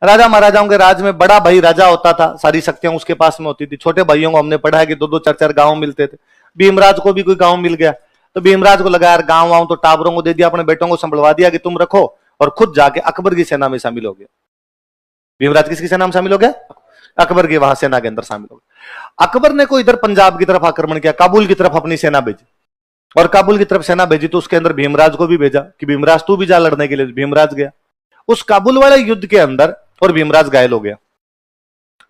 राजा महाराजाओं के राज में बड़ा भाई राजा होता था, सारी शक्तियां उसके पास में होती थी। छोटे भाइयों को हमने पढ़ा है कि 2-2 4-4 गांव मिलते थे। भीमराज को भी कोई गांव मिल गया तो भीमराज को लगा यार गांव वाँव तो टाबरों को दे दिया, अपने बेटों को संभलवा दिया कि तुम रखो, और खुद जाके अकबर की सेना में शामिल हो गया। भीमराज किसकी सेना में शामिल हो गया? अकबर की वहां सेना के अंदर शामिल हो गया। अकबर ने कोई इधर पंजाब की तरफ आक्रमण किया, काबुल की तरफ अपनी सेना भेजी, और काबुल की तरफ सेना भेजी तो उसके अंदर भीमराज को भी भेजा कि भीमराज तू भी जा लड़ने के लिए। भीमराज गया उस काबुल वाले युद्ध के अंदर और भीमराज घायल हो गया।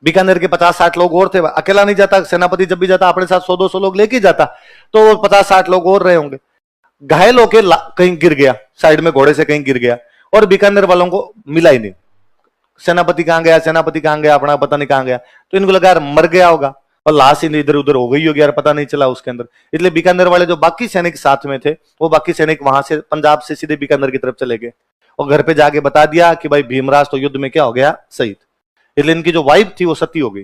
बीकानेर के 50-60 लोग और थे, अकेला नहीं जाता, सेनापति जब भी जाता अपने साथ 100-200 लोग लेके जाता, तो 50-60 लोग और रहे होंगे। घायल होके कहीं गिर गया, साइड में घोड़े से कहीं गिर गया, और बीकानेर वालों को मिला ही नहीं। सेनापति कहां गया, सेनापति कहां गया, अपना पता नहीं कहां गया। तो इनको लगा यार मर गया होगा, और लाश ही इधर उधर हो गई होगी यार, पता नहीं चला उसके अंदर। इसलिए बीकानेर वाले जो बाकी सैनिक साथ में थे, वो बाकी सैनिक वहां से पंजाब से सीधे बीकानेर की तरफ चले गए, और घर पे जाके बता दिया कि भाई भीमराज तो युद्ध में क्या हो गया, शहीद। इसलिए इनकी जो वाइफ थी वो सती हो गई।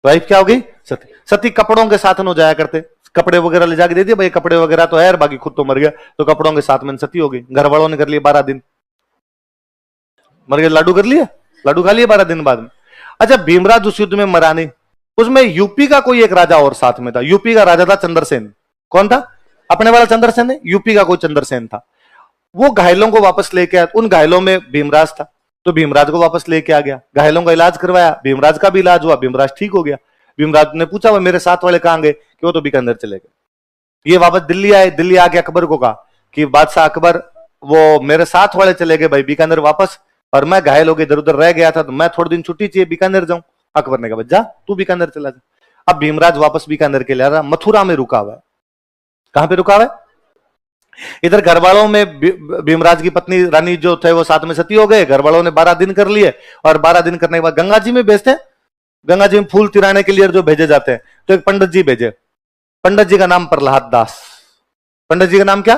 वाइफ क्या हो गई? सती। सती कपड़ों के साथ न जाया करते, कपड़े वगैरह ले जाके दे दिए, भाई कपड़े वगैरह तो है, बाकी खुद तो मर गया, तो कपड़ों के साथ में सती हो गई। घर वालों ने कर लिए 12 दिन, मर गए, लाडू कर लिया, लाडू खा लिए 12 दिन बाद में। अच्छा, भीमराज उस युद्ध में मरा नहीं, उसमें यूपी का कोई एक राजा और साथ में था। यूपी का राजा था चंद्रसेन। कौन था? अपने वाला चंद्रसेन है, यूपी का कोई चंद्रसेन था। वो घायलों को वापस लेके आया, उन घायलों में भीमराज था, तो भीमराज को वापस लेके आ गया, घायलों का इलाज करवाया, भीमराज का भी इलाज हुआ, भीमराज ठीक हो गया। भीमराज ने पूछा वो मेरे साथ वाले कहां गए, कि वो तो बीकानेर चले गए। ये वापस दिल्ली आए, दिल्ली आके अकबर को कहा कि बादशाह अकबर, वो मेरे साथ वाले चले गए भाई बीकानेर वापस, और मैं घायल हो गया, इधर उधर रह गया था, तो मैं थोड़े दिन छुट्टी चाहिए, बीकानेर जाऊं। अकबर ने कहा जा तू बीकानेर चला जा। अब भीमराज वापस बीकानेर के लिए आ रहा, मथुरा में रुका हुआ है। कहां पे रुका हुआ है? इधर घर वालों में भीमराज की पत्नी रानी जो थे वो साथ में सती हो गए, घर वालों ने 12 दिन कर लिए, और 12 दिन करने के बाद गंगा जी में भेजते हैं, गंगा जी में फूल तिराने के लिए जो भेजे जाते हैं, तो एक पंडित जी भेजे, पंडित जी का नाम प्रहलाद दास। पंडित जी का नाम क्या?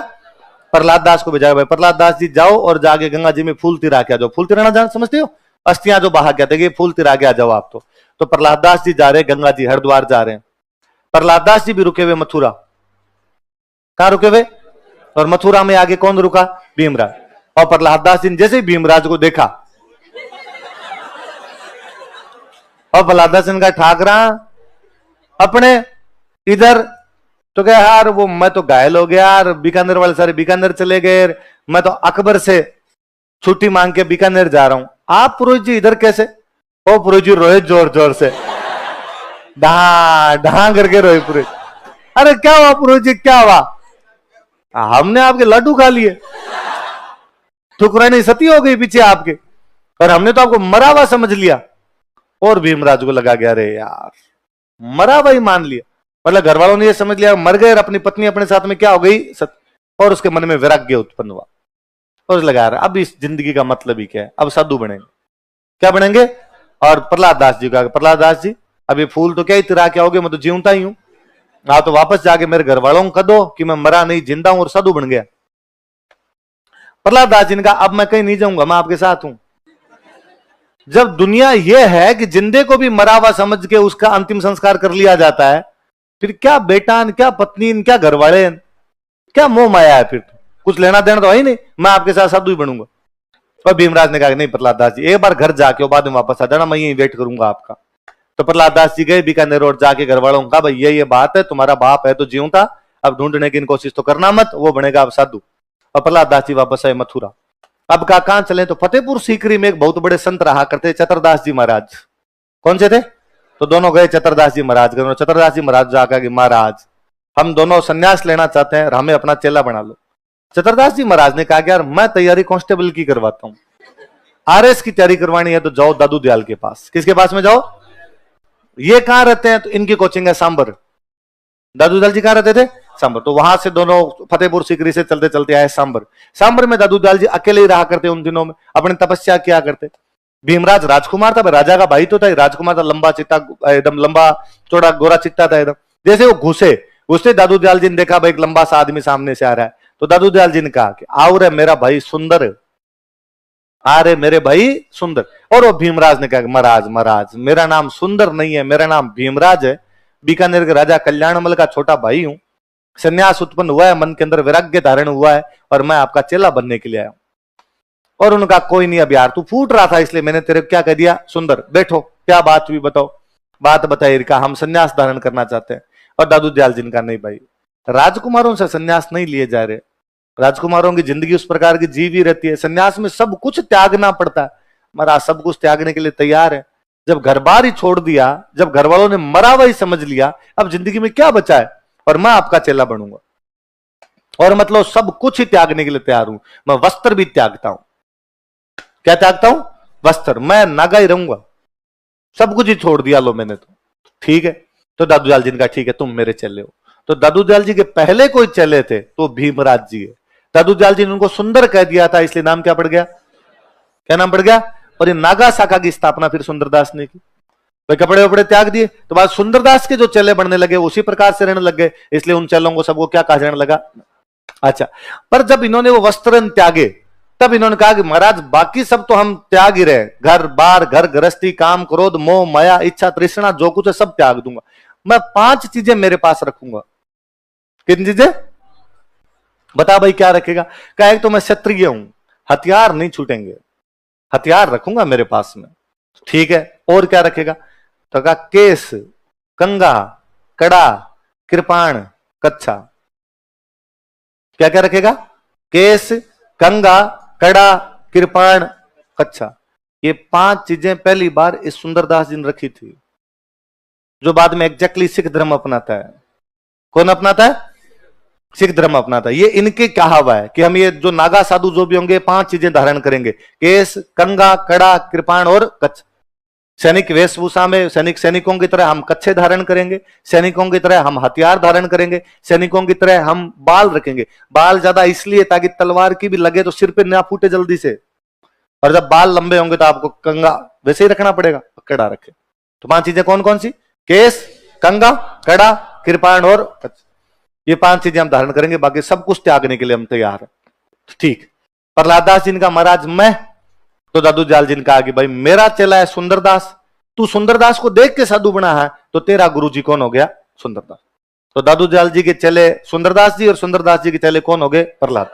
प्रहलाद दास को भेजा। भाई प्रहलाद दास जी जाओ और जाके गंगा जी में फूल तिरा के आ जाओ। फूल तिराना जान समझते हो? अस्थियां जो बहा के थे, फूल तिरा के आ जाओ आप। तो प्रहलाद दास जी जा रहे गंगा जी, हरिद्वार जा रहे हैं। प्रहलाद दास जी भी रुके हुए मथुरा। कहां रुके हुए? और मथुरा में आगे कौन रुका? भीमराज। और प्रहलाद दास जी ने जैसे ही भीमराज को देखा, और प्रहलाद दास ने कहा ठाकरा अपने इधर, तो क्या यार वो मैं तो घायल हो गया यार, बीकानेर वाले सारे बीकानेर चले गए, मैं तो अकबर से छुट्टी मांग के बीकानेर जा रहा हूं, आप पुरोहित जी इधर कैसे? ओ पुरोहित जी रोए जोर जोर से, ढा ढा करके रोए पुरोहित। अरे क्या हुआ पुरोहित जी, क्या हुआ? हमने आपके लड्डू खा लिए, ठुकरानी सती हो गई पीछे आपके, और हमने तो आपको मरा हुआ समझ लिया। और भीमराज को लगा गया अरे यार मरा हुआ ही मान लिया, मतलब घर वालों ने ये समझ लिया मर गए, और अपनी पत्नी अपने साथ में क्या हो गई, और उसके मन में वैराग्य उत्पन्न हुआ, और लगा रहा अब इस जिंदगी का मतलब ही क्या है, अब साधु बनेंगे। क्या बनेंगे? और प्रहलाद दास जी का, प्रहलाद दास जी अभी फूल तो क्या ही तिरा के आओगे, मैं तो जीवता ही हूं, हाँ तो वापस जाके मेरे घर वालों को कह दो कि मैं मरा नहीं, जिंदा हूं और साधु बन गया। प्रहलाद दास जी ने कहा अब मैं कहीं नहीं जाऊंगा, मैं आपके साथ हूं। जब दुनिया यह है कि जिंदे को भी मरा हुआ समझ के उसका अंतिम संस्कार कर लिया जाता है, फिर क्या बेटा, क्या पत्नी, क्या घर वाले, क्या मोह माया है, फिर कुछ लेना देना तो है ही नहीं, मैं आपके साथ साधु ही बनूंगा। और भीमराज ने कहा नहीं प्रहलाद दास जी एक बार घर जाके बाद में वापस आ जाना, मैं यहीं वेट करूंगा आपका। तो प्रहलाद दास जी गए बीकानेर और जाके घर वालों को कहा भाई ये बात है, तुम्हारा बाप है तो जीवता, अब ढूंढने की कोशिश तो करना मत, वो बनेगा अब साधु। और प्रहलाद दास जी वापस आए मथुरा। अब कहां चले? तो फतेहपुर सीकरी में एक बहुत बड़े संत रहा करते चतुरदास जी महाराज। कौन से थे? तो दोनों गए चतुरदास जी महाराज। चतुरदास जी महाराज जाकर कि महाराज हम दोनों संन्यास लेना चाहते हैं, हमें अपना चेला बना लो। चतुरदास जी महाराज ने कहा कि यार मैं तैयारी कांस्टेबल की करवाता हूं, आरएस की तैयारी करवानी है तो जाओ दादू दयाल के पास। किसके पास में जाओ? ये कहां रहते हैं? तो इनकी कोचिंग है सांबर। दादू दयाल जी कहां रहते थे? सांबर। तो वहां से दोनों फतेहपुर सीकरी से चलते चलते आए सांबर। सांबर में दादू दयाल जी अकेले ही रहा करते, उन दिनों में अपनी तपस्या किया करते। भीमराज राजकुमार था, राजा का भाई तो था, राजकुमार था, लंबा चिट्टा, एकदम लंबा चौड़ा गोरा चिट्टा था एकदम। जैसे वो घुसे दादू दयाल जी ने देखा भाई एक लंबा सा आदमी सामने से आ रहा है, तो दादू दयाल जी ने कहा कि आओ रे मेरा भाई सुंदर, आ रे मेरे भाई सुंदर। और वो भीमराज ने कहा महाराज महाराज मेरा नाम सुंदर नहीं है, मेरा नाम भीमराज है, बीकानेर के राजा कल्याणमल का छोटा भाई हूं, संन्यास उत्पन्न हुआ है, मन के अंदर वैराग्य धारण हुआ है, और मैं आपका चेला बनने के लिए आया हूं। और उनका कोई नहीं, अब यार तू फूट रहा था इसलिए मैंने तेरे को क्या कह दिया, सुंदर बैठो, क्या बात हुई बताओ। बात बताइए, का हम संन्यास धारण करना चाहते हैं। और दादू दयाल जी का नहीं भाई, राजकुमारों से संन्यास नहीं लिए जा रहे। राजकुमारों की जिंदगी उस प्रकार की जीवी रहती है, संन्यास में सब कुछ त्यागना पड़ता है। महाराज सब कुछ त्यागने के लिए तैयार है। जब घर बार ही छोड़ दिया, जब घर वालों ने मरा वही समझ लिया, अब जिंदगी में क्या बचा है। और मैं आपका चेला बनूंगा, और मतलब सब कुछ ही त्यागने के लिए तैयार हूं। मैं वस्त्र भी त्यागता हूं। क्या त्यागता हूं? वस्त्र। मैं नागा ही रहूंगा, सब कुछ ही छोड़ दिया लो मैंने तो। ठीक है, तो दादू दयाल जी ने कहा ठीक है तुम मेरे चेले हो। तो दादू दयाल जी के पहले कोई चेले थे तो भीमराज जी है। दादू दयाल जी ने उनको सुंदर कह दिया था, इसलिए नाम क्या पड़ गया? क्या नाम पड़ गया? और ये नागा शाखा की स्थापना फिर सुंदरदास ने की। भाई कपड़े वपड़े त्याग दिए तो बाद सुंदरदास के जो चेले बनने लगे उसी प्रकार से रहने लग गए, इसलिए उन चेलों को सबको क्या कहा जाने लगा? अच्छा, पर जब इन्होंने वो वस्त्र त्यागे तब इन्होंने कहा कि महाराज बाकी सब तो हम त्याग ही रहे, घर बार, घर गृहस्थी, काम क्रोध मोह माया इच्छा तृष्णा जो कुछ है सब त्याग दूंगा, मैं 5 चीजें मेरे पास रखूंगा। कितनी चीजें? बता भाई क्या रखेगा? क्या? एक तो मैं क्षत्रिय हूं, हथियार नहीं छूटेंगे, हथियार रखूंगा मेरे पास में। ठीक है, और क्या रखेगा? तो कहा केस, कंगा, कड़ा, कृपाण, कच्छा। क्या क्या रखेगा? केस, कंगा, कड़ा, कृपाण, कच्छा। ये 5 चीजें पहली बार इस सुंदरदास जी ने रखी थी, जो बाद में एग्जैक्टली सिख धर्म अपनाता है। कौन अपनाता है? सिख धर्म अपनाता है। ये इनके कहा हुआ है कि हम ये जो नागा साधु जो भी होंगे 5 चीजें धारण करेंगे, केस, कंगा, कड़ा, कृपाण और कच्छ। सैनिक वेशभूषा में सैनिकों की तरह हम कच्छे धारण करेंगे, सैनिकों की तरह हम हथियार धारण करेंगे, सैनिकों की तरह हम बाल रखेंगे। बाल ज्यादा इसलिए ताकि तलवार की भी लगे तो सिर पे ना फूटे जल्दी से, और जब बाल लंबे होंगे तो आपको कंगा वैसे ही रखना पड़ेगा, कड़ा रखे। तो 5 चीजें कौन कौन सी? केस, कंगा, कड़ा, कृपाण और कच्छ। ये 5 चीजें हम धारण करेंगे, बाकी सब कुछ त्यागने के लिए हम तैयार हैं। ठीक। प्रहलादास जी ने कहा महाराज मैं, तो दादू दयाल जी ने कहा कि भाई मेरा चेला है सुंदरदास, तू सुंदरदास को देख के साधु बना है, तो तेरा गुरु जी कौन हो गया? सुंदरदास। तो दादू दयाल जी के चेले सुंदरदास जी, और सुंदरदास जी के चेले कौन हो गए? प्रहलाद।